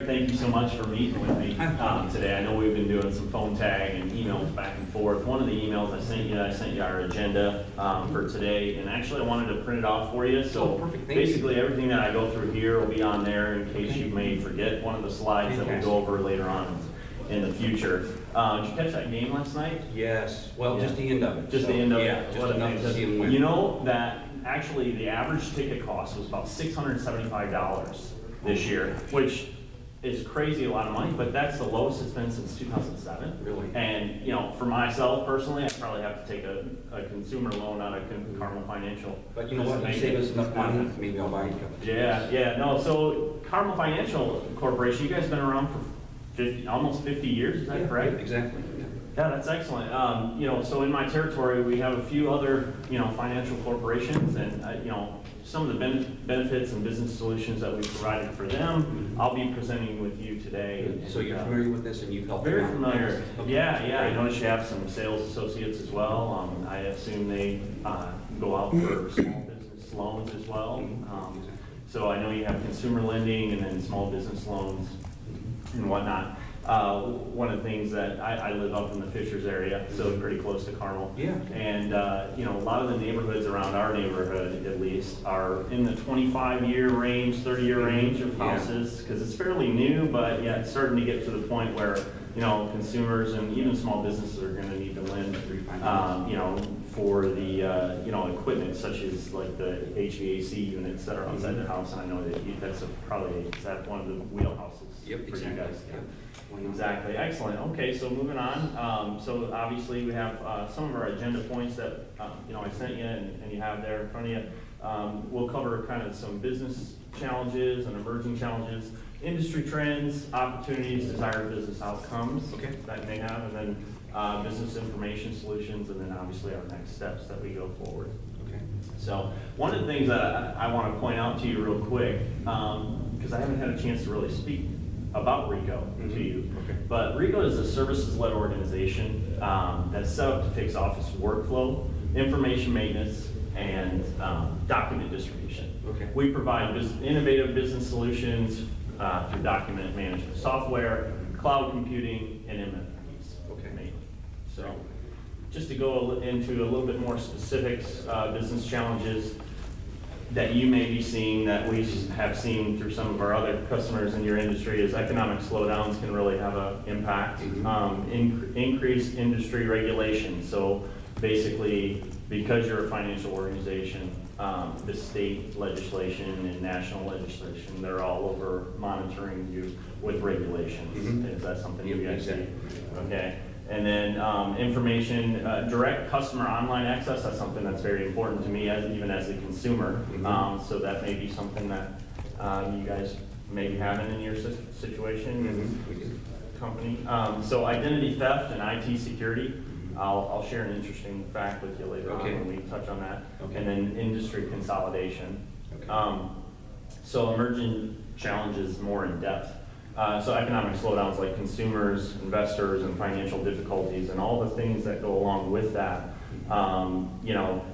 Thank you so much for meeting with me today. I know we've been doing some phone tag and emails back and forth. One of the emails I sent you our agenda for today, and actually I wanted to print it off for you. So basically everything that I go through here will be on there in case you may forget one of the slides that we go over later on in the future. Did you catch that game last night? Yes. Well, just the end of it. Just the end of it. Yeah, just enough to see him win. You know that actually the average ticket cost was about $675 this year, which is crazy a lot of money, but that's the lowest it's been since 2007. Really? And, you know, for myself personally, I probably have to take a consumer loan out of Carmel Financial. But you know what, you save us enough money, maybe I'll buy you a couple. Yeah, no, so Carmel Financial Corporation, you guys have been around for almost 50 years, is that correct? Yeah, exactly. Yeah, that's excellent. You know, so in my territory, we have a few other, financial corporations, and, some of the benefits and business solutions that we provided for them, I'll be presenting with you today. So you're familiar with this and you've helped Very them out? familiar. Okay. Yeah, I noticed you have some sales associates as well. I assume they go out for small business loans as well. So I know you have consumer lending and then small business loans and whatnot. One of the things that I live up in the Fishers area, so pretty close to Carmel. Yeah. And, a lot of the neighborhoods around our neighborhood, at least, are in the 25-year range, 30-year range of houses, because it's fairly new, but yet it's starting to get to the point where, consumers and even small businesses are going to need to lend, for the, equipment such as like the HVAC units that are outside their house. And I know that that's probably one of the wheelhouses for you guys. Yep. Exactly, excellent. Okay, so moving on. So obviously we have some of our agenda points that I sent you and you have there in front of you. We'll cover kind of some business challenges and emerging challenges, industry trends, opportunities, desired business outcomes that may have, and then business information solutions, and then obviously our next steps that we go forward. Okay. So one of the things that I want to point out to you real quick, because I haven't had a chance to really speak about RICO to you. Okay. But RICO is a services-led organization that's set up to fix office workflow, information maintenance, and document distribution. Okay. We provide innovative business solutions through document management software, cloud computing, and MFPs. Okay. Mainly. So just to go into a little bit more specifics, business challenges that you may be seeing, that we have seen through some of our other customers in your industry, is economic slowdowns can really have an impact. Increased industry regulation. So basically, because you're a financial organization, the state legislation and national legislation, they're all over monitoring you with regulations. Is that something you guys see? Okay. And then information, direct customer online access, that's something that's very important to me, even as a consumer. So that may be something that you guys may be having in your situation, company. So identity theft and IT security, I'll share an interesting fact with you later on when we touch on that. And then industry consolidation. So emerging challenges more in depth. So economic slowdowns like consumers, investors, and financial difficulties, and all the things that go along with that,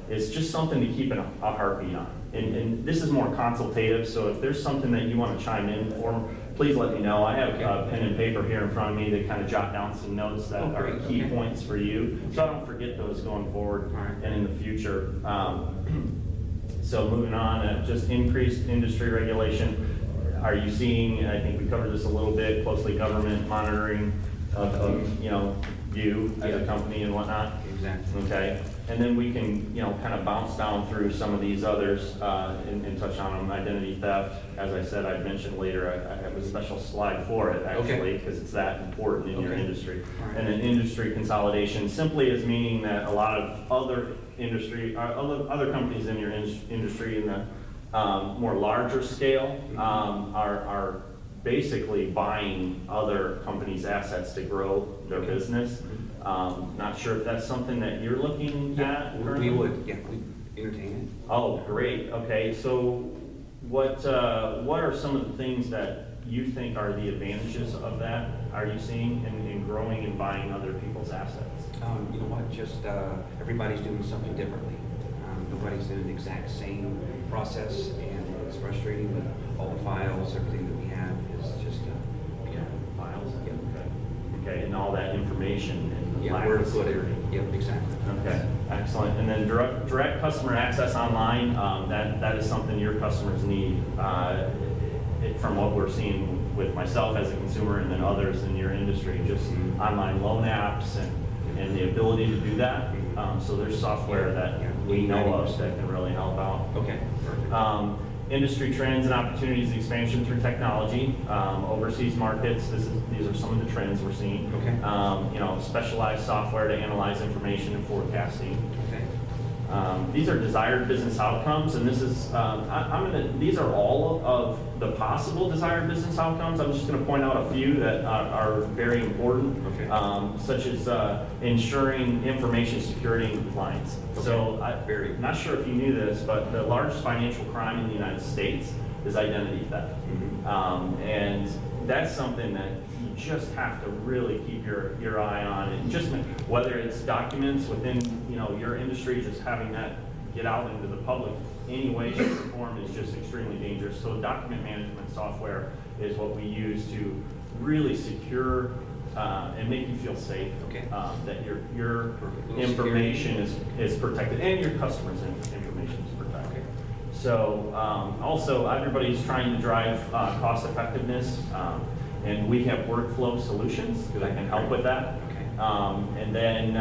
it's just something to keep a heartbeat on. And this is more consultative, so if there's something that you want to chime in for, please let me know. I have a pen and paper here in front of me to kind of jot down some notes that are key points for you, so I don't forget those going forward and in the future. So moving on, just increased industry regulation. Are you seeing, I think we covered this a little bit, closely government monitoring of you as a company and whatnot? Exactly. Okay. And then we can, kind of bounce down through some of these others and touch on them. Identity theft, as I said, I'd mention later, I have a special slide for it actually, because it's that important in your industry. And then industry consolidation simply is meaning that a lot of other other companies in your industry in the more larger scale are basically buying other companies' assets to grow their business. Not sure if that's something that you're looking at currently? We would, we entertain it. Oh, great. Okay, so what are some of the things that you think are the advantages of that? Are you seeing in growing and buying other people's assets? You know what? Just everybody's doing something differently. Nobody's in an exact same process, and it's frustrating. But all the files, everything that we have is just getting all that information and the Yeah, lack where to of put it. security. Yep, exactly. Okay, excellent. And then direct customer access online, that is something your customers need. From what we're seeing with myself as a consumer and then others in your industry, just online loan apps and the ability to do that. So there's software that we know of that can really help out. Okay, perfect. Industry trends and opportunities, expansion through technology, overseas markets. These are some of the trends we're seeing. Okay. Specialized software to analyze information and forecasting. Okay. These are desired business outcomes, and this is these are all of the possible desired business outcomes. I'm just going to point out a few that are very important, such as ensuring information security and compliance. Okay. So I'm not sure if you knew this, but the largest financial crime in the United States is identity theft. And that's something that you just have to really keep your eye on, and just whether it's documents within your industry, just having that get out into the public any way, shape, or form is just extremely dangerous. So document management software is what we use to really secure and make you feel safe. That your information is protected and your customers' information is protected. So also everybody's trying to drive cost effectiveness, and we have workflow solutions that can help with that. And then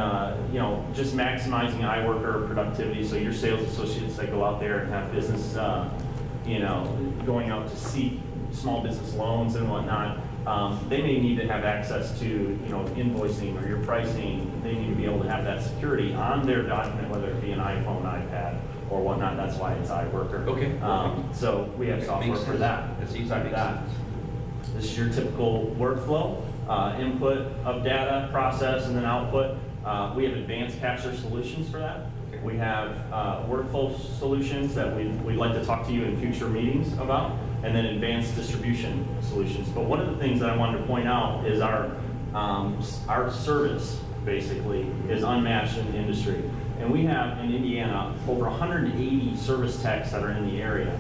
just maximizing iWorker productivity. So your sales associates that go out there and have business, going out to seek small business loans and whatnot, they may need to have access to invoicing or your pricing. They need to be able to have that security on their document, whether it be an iPhone, iPad, or whatnot. That's why it's iWorker. So we have software for that. That's easy. That. This is your typical workflow, input of data, process, and then output. We have advanced capture solutions for that. We have workflow solutions that we'd like to talk to you in future meetings about, and then advanced distribution solutions. But one of the things that I wanted to point out is our service, basically, is unmatched in the industry. And we have in Indiana over 180 service techs that are in the area.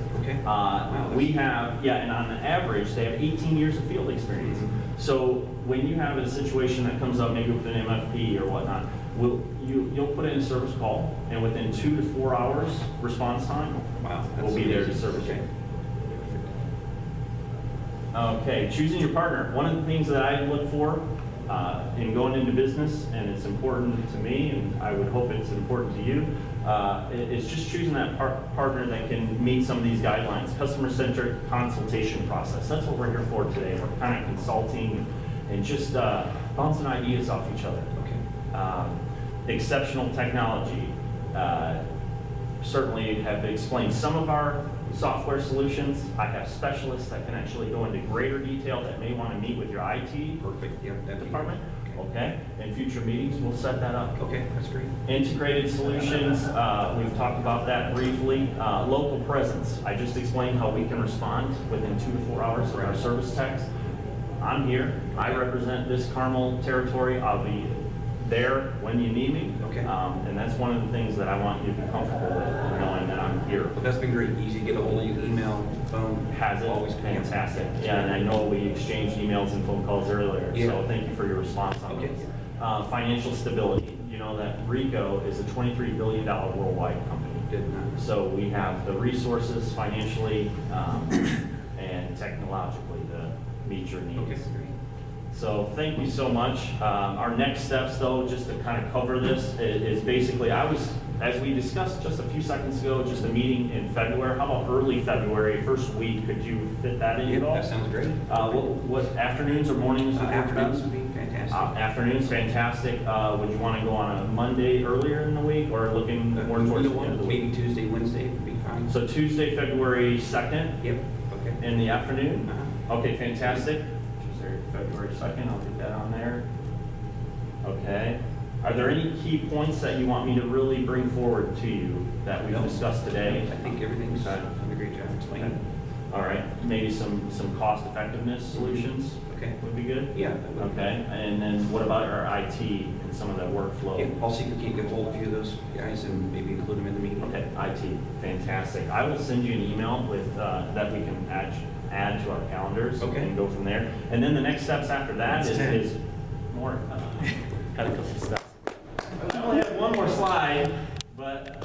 We have, and on average, they have 18 years of field experience. So when you have a situation that comes up, maybe with an MFP or whatnot, you'll put in a service call, and within 2 to 4 hours response time, we'll be there to service you. Okay, choosing your partner. One of the things that I look for in going into business, and it's important to me, and I would hope it's important to you, is just choosing that partner that can meet some of these guidelines. Customer-centric consultation process. That's what we're here for today. We're kind of consulting and just bouncing ideas off each other. Exceptional technology. Certainly have explained some of our software solutions. I have specialists that can actually go into greater detail that may want to meet with your IT department. In future meetings, we'll set that up. That's great. Integrated solutions, we've talked about that briefly. Local presence, I just explained how we can respond within 2 to 4 hours of our service techs. I'm here, I represent this Carmel territory, I'll be there when you need me. And that's one of the things that I want you to be comfortable with, knowing that I'm here. Well, that's been great. Easy to get a hold of you, email, phone. Has it? Always fantastic. And I know we exchanged emails and phone calls earlier, so thank you for your response on those. Financial stability. You know that RICO is a $23 billion worldwide company. So we have the resources financially and technologically to meet your needs. So thank you so much. Our next steps, though, just to kind of cover this, is basically, as we discussed just a few seconds ago, just a meeting in February. How about early February, first week? Could you fit that in at all? That sounds great. What afternoons or mornings? Afternoons would be fantastic. Afternoons, fantastic. Would you want to go on a Monday earlier in the week, or looking more towards the end of the week? Maybe Tuesday, Wednesday would be fine. So Tuesday, February 2nd? In the afternoon? Okay, fantastic. February 2nd, I'll get that on there. Okay. Are there any key points that you want me to really bring forward to you that we've discussed today? I think everything's done a great job explaining. All right. Maybe some cost effectiveness solutions would be good? Okay. And then what about our IT and some of that workflow? I'll see if we can't get a hold of a few of those guys and maybe include them in the meeting. Okay, IT. Fantastic. I will send you an email with that we can add to our calendars and go from there. And then the next steps after that is more, had a couple stuff. I only have one more slide, but